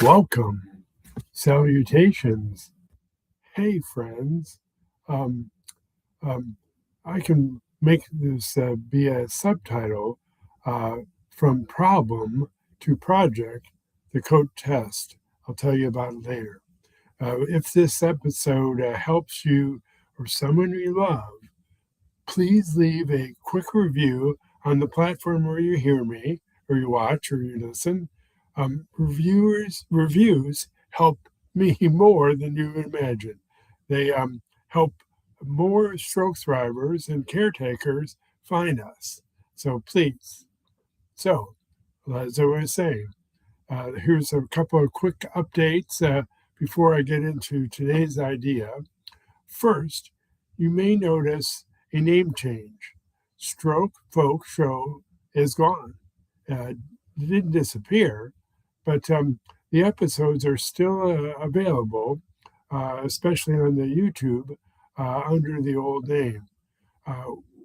Welcome. Salutations. Hey, friends. Um, um, I can make this be a subtitle uh, from problem to project, the code test. I'll tell you about it later. If this episode helps you or someone you love, please leave a quick review on the platform where you hear me, or you watch, or you listen. Reviews help me more than you imagine. They help more stroke thrivers and caretakers find us. So please. So, as I was saying, here's a couple of quick updates before I get into today's idea. First, you may notice a name change. Stroke Folk Show is gone. It didn't disappear, but the episodes are still available, especially on the YouTube under the old name.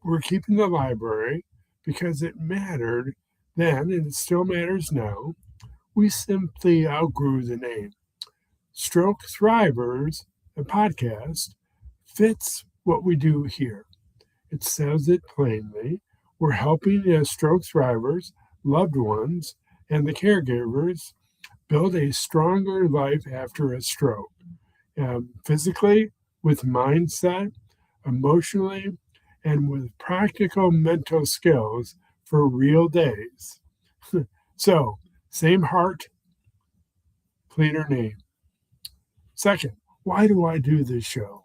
We're keeping the library because it mattered then and it still matters now. We simply outgrew the name. Stroke Thrivors, a podcast, fits what we do here. It says it plainly. We're helping stroke thrivers, loved ones, and the caregivers build a stronger life after a stroke. Physically, with mindset, emotionally, and with practical mental skills for real days. So, same heart, cleaner name. Second, why do I do this show?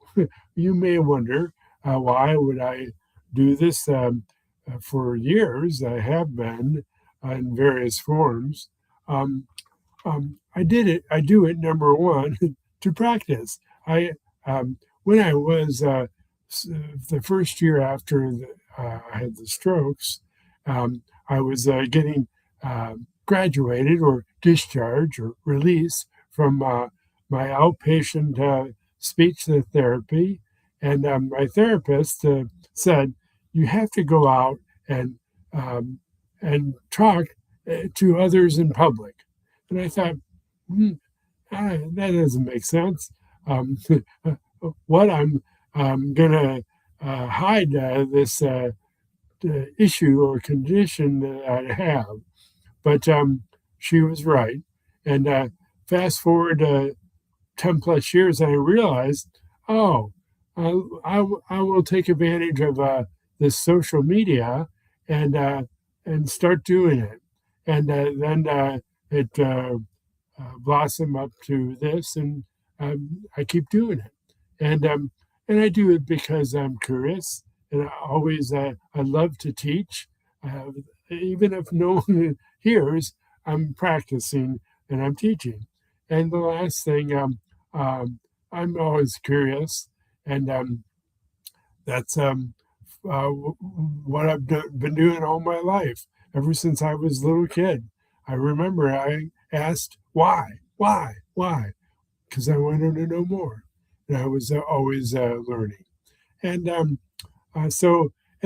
You may wonder, why would I do this? For years, I have been in various forms. I do it, number one, to practice. When I was the first year after I had the strokes, I was getting graduated or discharged or released from my outpatient speech therapy. And my therapist said, you have to go out and talk to others in public. And I thought, that doesn't make sense. What I'm going to hide this issue or condition that I have. But she was right. And fast forward 10 plus years, I realized, I will take advantage of this social media and start doing it. And then it blossomed up to this, and I keep doing it. And I do it because I'm curious, and I love to teach. Even if no one hears, I'm practicing and I'm teaching. And the last thing, I'm always curious, and that's what I've been doing all my life, ever since I was a little kid. I remember I asked, why? Because I wanted to know more, and I was always learning. And and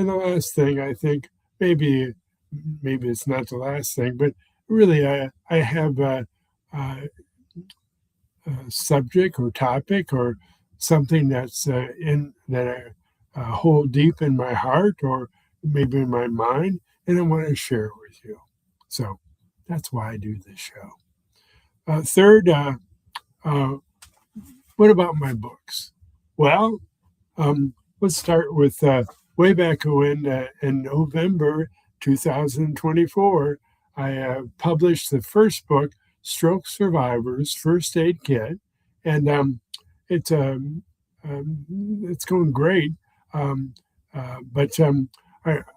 the last thing, I think, maybe it's not the last thing, but really I have a subject or topic or something that's that I hold deep in my heart or maybe in my mind, and I want to share it with you. So that's why I do this show. Third, what about my books? Well, let's start with way back when in November 2024, I published the first book, Stroke Survivors First Aid Kit, and it's going great. But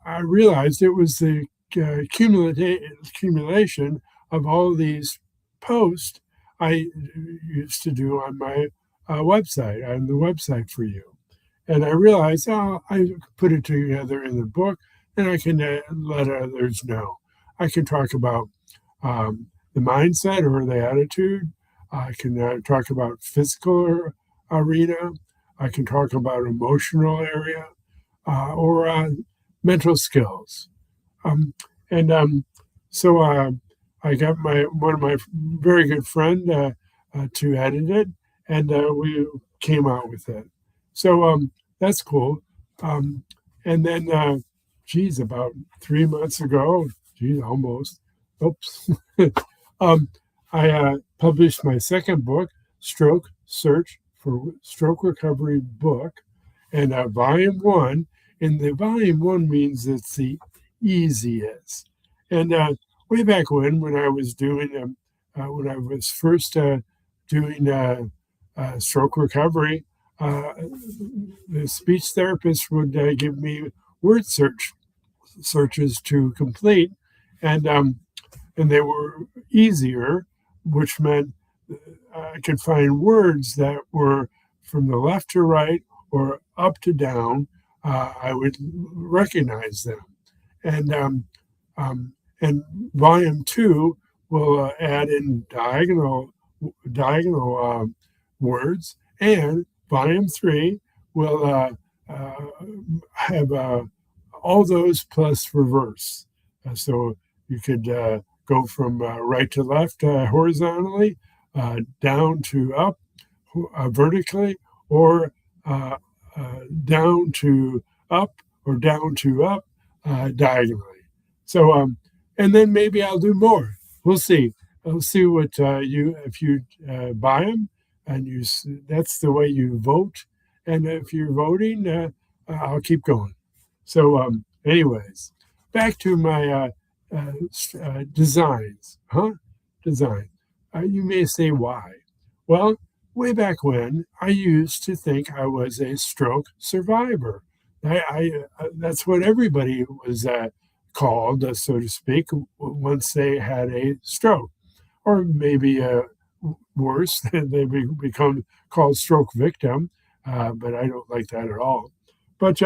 I realized it was the accumulation of all these posts I used to do on my website, on the website for you. And I realized, I put it together in the book, and I can let others know. I can talk about the mindset or the attitude. I can talk about physical arena. I can talk about emotional area or mental skills. So I got one of my very good friend to edit it, and we came out with it. So that's cool. Um, and then, about 3 months ago, almost. Oops. um, I published my second book, Stroke Search for Stroke Recovery book, and volume one. And the volume one means it's the easiest. And way back when I was doing, when I was first doing stroke recovery, the speech therapist would give me word searches to complete, and they were easier, which meant I could find words that were from the left to right or up to down. I would recognize them, and um, and volume two will add in diagonal words, and volume three will uh, have all those plus reverse. So you could go from right to left horizontally, down to up vertically, or uh, down to up, or down to up diagonally. So, and then maybe I'll do more. We'll see. I'll see what if you buy them, and that's the way you vote. And if you're voting, I'll keep going. So, anyways, back to my designs, Design. You may say why. Well, way back when, I used to think I was a stroke survivor. That's what everybody was called, so to speak, once they had a stroke, or maybe worse, they become called stroke victim. But I don't like that at all. But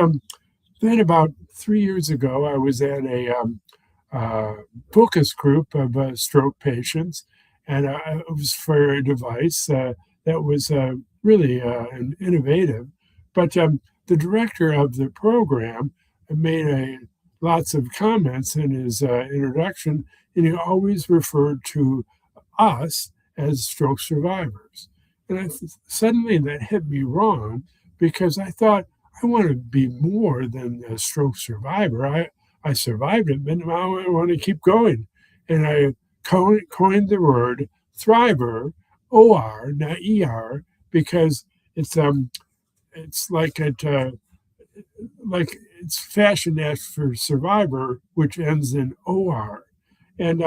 then about 3 years ago, I was at a focus group of stroke patients, and it was for a device that was really innovative. But the director of the program made lots of comments in his introduction, and he always referred to us as stroke survivors. And suddenly that hit me wrong, because I thought I want to be more than a stroke survivor. I survived it, but now I want to keep going. And I coined the word thriver, OR, not ER, because it's like it's fashioned after survivor, which ends in OR. And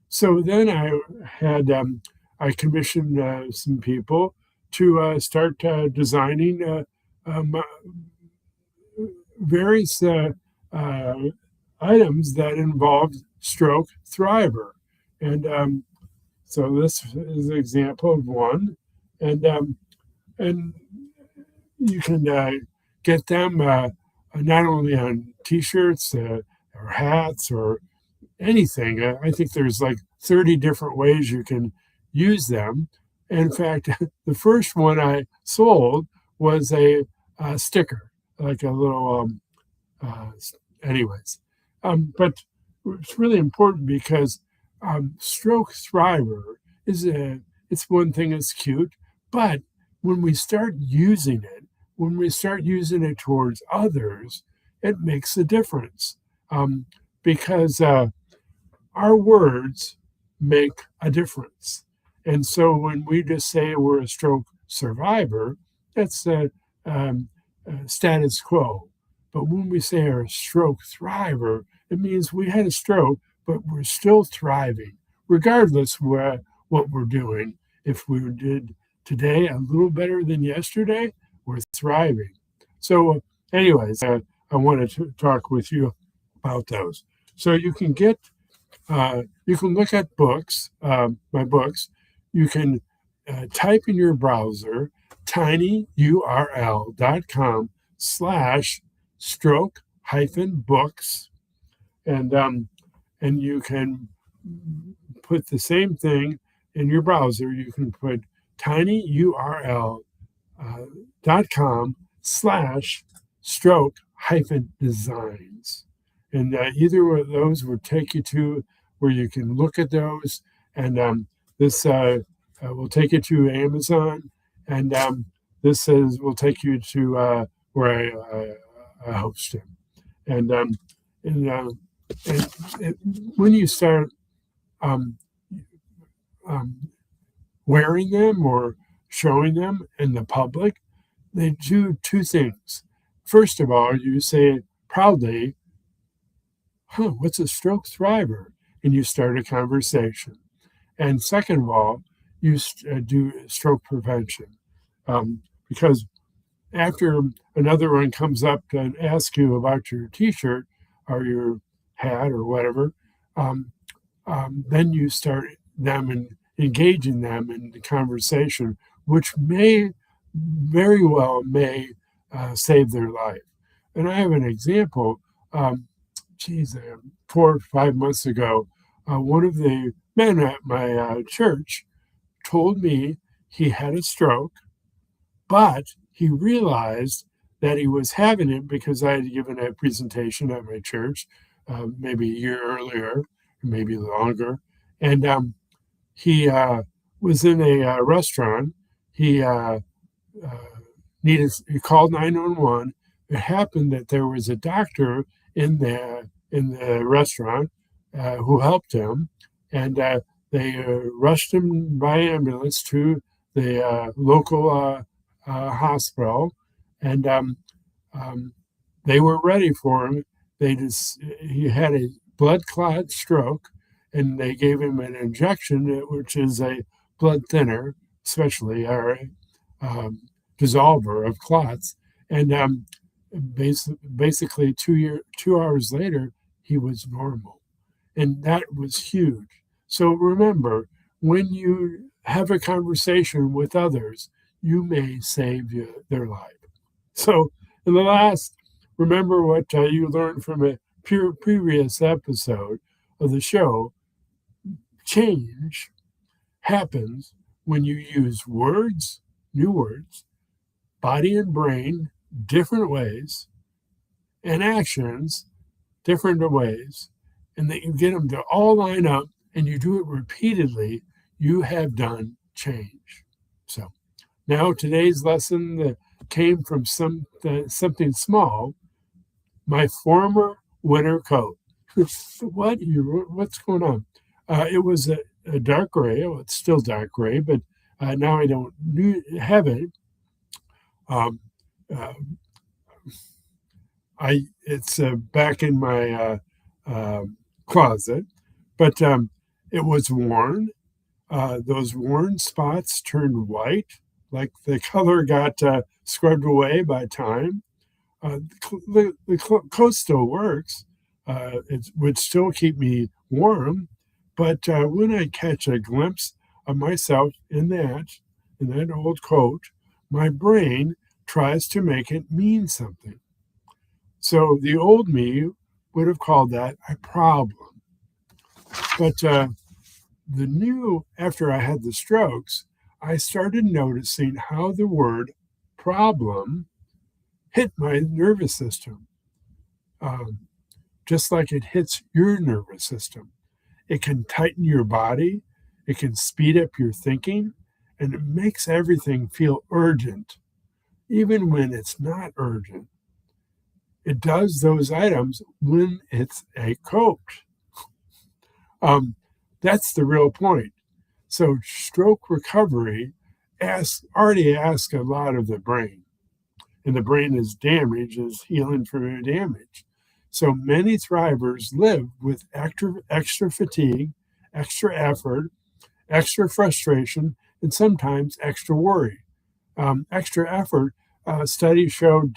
so then I commissioned some people to start designing various items that involved stroke thriver. And so this is an example of one. And you can get them not only on T-shirts or hats or anything. I think there's like 30 different ways you can use them. In fact, the first one I sold was a sticker, like a little, anyways. But it's really important because stroke thriver it's one thing that's cute, but when we start using it towards others, it makes a difference, because our words make a difference. And so when we just say we're a stroke survivor, that's status quo. But when we say we're a stroke thriver, it means we had a stroke, but we're still thriving, regardless what we're doing. If we did today a little better than yesterday, we're thriving. So anyways, I wanted to talk with you about those. So you can look at books, my books. You can type in your browser tinyurl.com/stroke-books, and you can put the same thing in your browser. You can put tinyurl.com/stroke-designs. And either of those would take you to where you can look at those. And this will take you to Amazon, and this will take you to where I host him. And, and, uh, and when you start um, um, wearing them or showing them in the public, they do two things. First of all, you say proudly, what's a stroke thriver? And you start a conversation. And second of all, you do stroke prevention. Because after another one comes up and asks you about your t-shirt or your hat or whatever, um, then you start them and engaging them in the conversation, which may very well may save their life. And I have an example. 4 or 5 months ago, one of the men at my church told me he had a stroke, but he realized that he was having it because I had given a presentation at my church maybe a year earlier, maybe longer. And he was in a restaurant. He he called 911. It happened that there was a doctor in the restaurant who helped him, and they rushed him by ambulance to the local hospital, and they were ready for him. He had a blood clot stroke, and they gave him an injection, which is a blood thinner, especially or a dissolver of clots. And basically 2 hours later, he was normal, and that was huge. So remember, when you have a conversation with others, you may save their life. So in the last, remember what you learned from a previous episode of the show. Change happens when you use words, new words, body and brain, different ways, and actions, different ways, and that you get them to all line up and you do it repeatedly, you have done change. So now today's lesson came from something small, my former winter coat. What's going on? It was a dark gray. Well, it's still dark gray, but now I don't have it. Um, uh, it's back in my closet, but it was worn. Those worn spots turned white, like the color got scrubbed away by time. The coat still works. It would still keep me warm, but when I catch a glimpse of myself in that old coat, my brain tries to make it mean something. So the old me would have called that a problem. But after I had the strokes, I started noticing how the word problem hit my nervous system, just like it hits your nervous system. It can tighten your body, it can speed up your thinking, and it makes everything feel urgent, even when it's not urgent. It does those items when it's a coat. That's the real point. So stroke recovery already asks a lot of the brain. And the brain is damaged, is healing from damage. So many thrivers live with extra fatigue, extra effort, extra frustration, and sometimes extra worry. Extra effort, studies showed,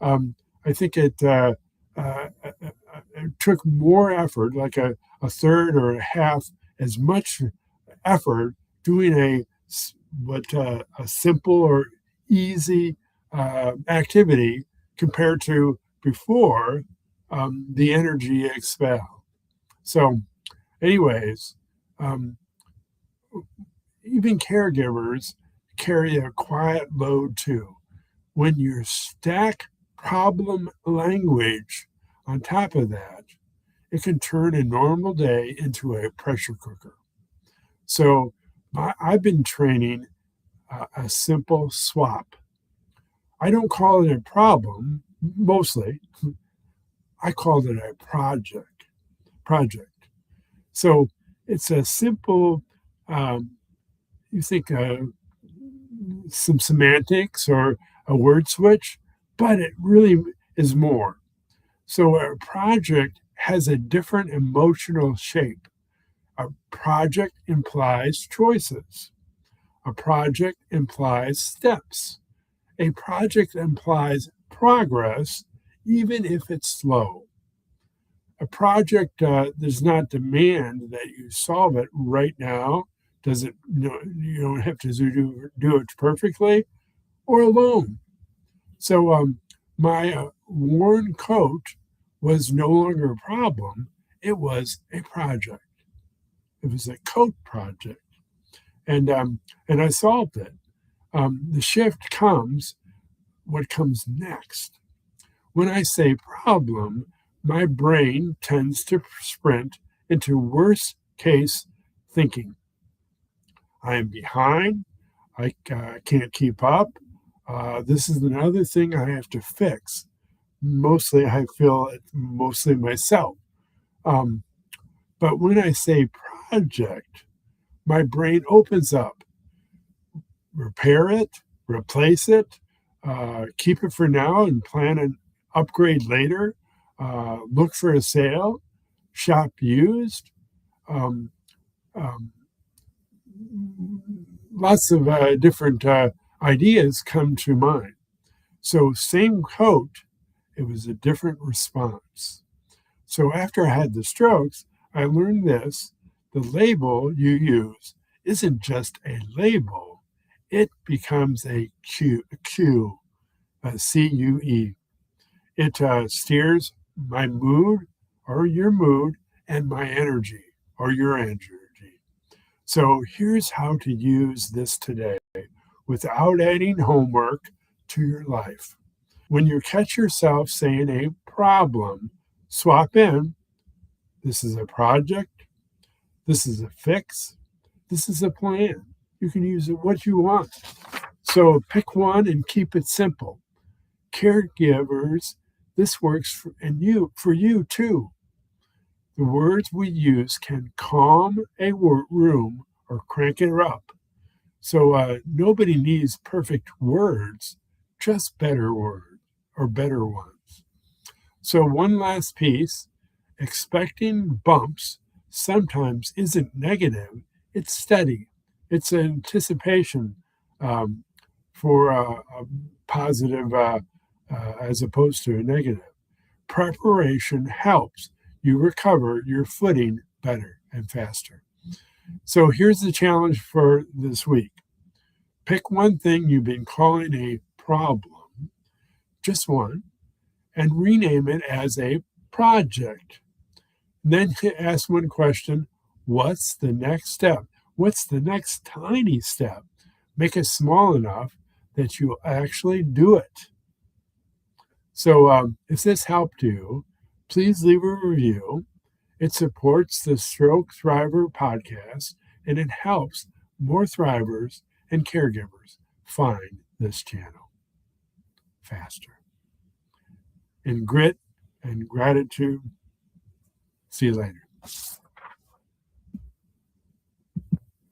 I think it took more effort, like a third or a half as much effort doing a simple or easy activity compared to before the energy expelled. So, anyways, even caregivers carry a quiet load too. When you stack problem language on top of that, it can turn a normal day into a pressure cooker. So I've been training a simple swap. I don't call it a problem, mostly. I called it a project. So it's a simple, you think some semantics or a word switch, but it really is more. So a project has a different emotional shape. A project implies choices. A project implies steps. A project implies progress, even if it's slow. A project does not demand that you solve it right now. Does it? You don't have to do it perfectly or alone. So my worn coat was no longer a problem. It was a project. It was a coat project, and I solved it. The shift comes. What comes next? When I say problem, my brain tends to sprint into worst case thinking. I am behind. I can't keep up. This is another thing I have to fix. Mostly, I feel it's mostly myself. Um, but when I say project, my brain opens up. Repair it, replace it, keep it for now and plan an upgrade later, look for a sale, shop used. Um, um, Lots of different ideas come to mind. So, same coat, it was a different response. So, after I had the strokes, I learned this: the label you use isn't just a label, it becomes a cue, a CUE. It steers my mood or your mood and my energy or your energy. So here's how to use this today without adding homework to your life. When you catch yourself saying a problem, swap in: this is a project, this is a fix, this is a plan. You can use it what you want. So pick one and keep it simple. Caregivers, this works for you too. The words we use can calm a room or crank it up. So nobody needs perfect words, just better words or better ones. So one last piece: expecting bumps sometimes isn't negative, it's steady. It's anticipation um, for a positive as opposed to a negative. Preparation helps you recover your footing better and faster. So here's the challenge for this week: pick one thing you've been calling a problem, just one, and rename it as a project. Then ask one question: what's the next step? What's the next tiny step? Make it small enough that you actually do it. So if this helped you, please leave a review. It supports the Stroke Thriver podcast, and it helps more thrivers and caregivers find this channel faster. In grit and gratitude, see you later.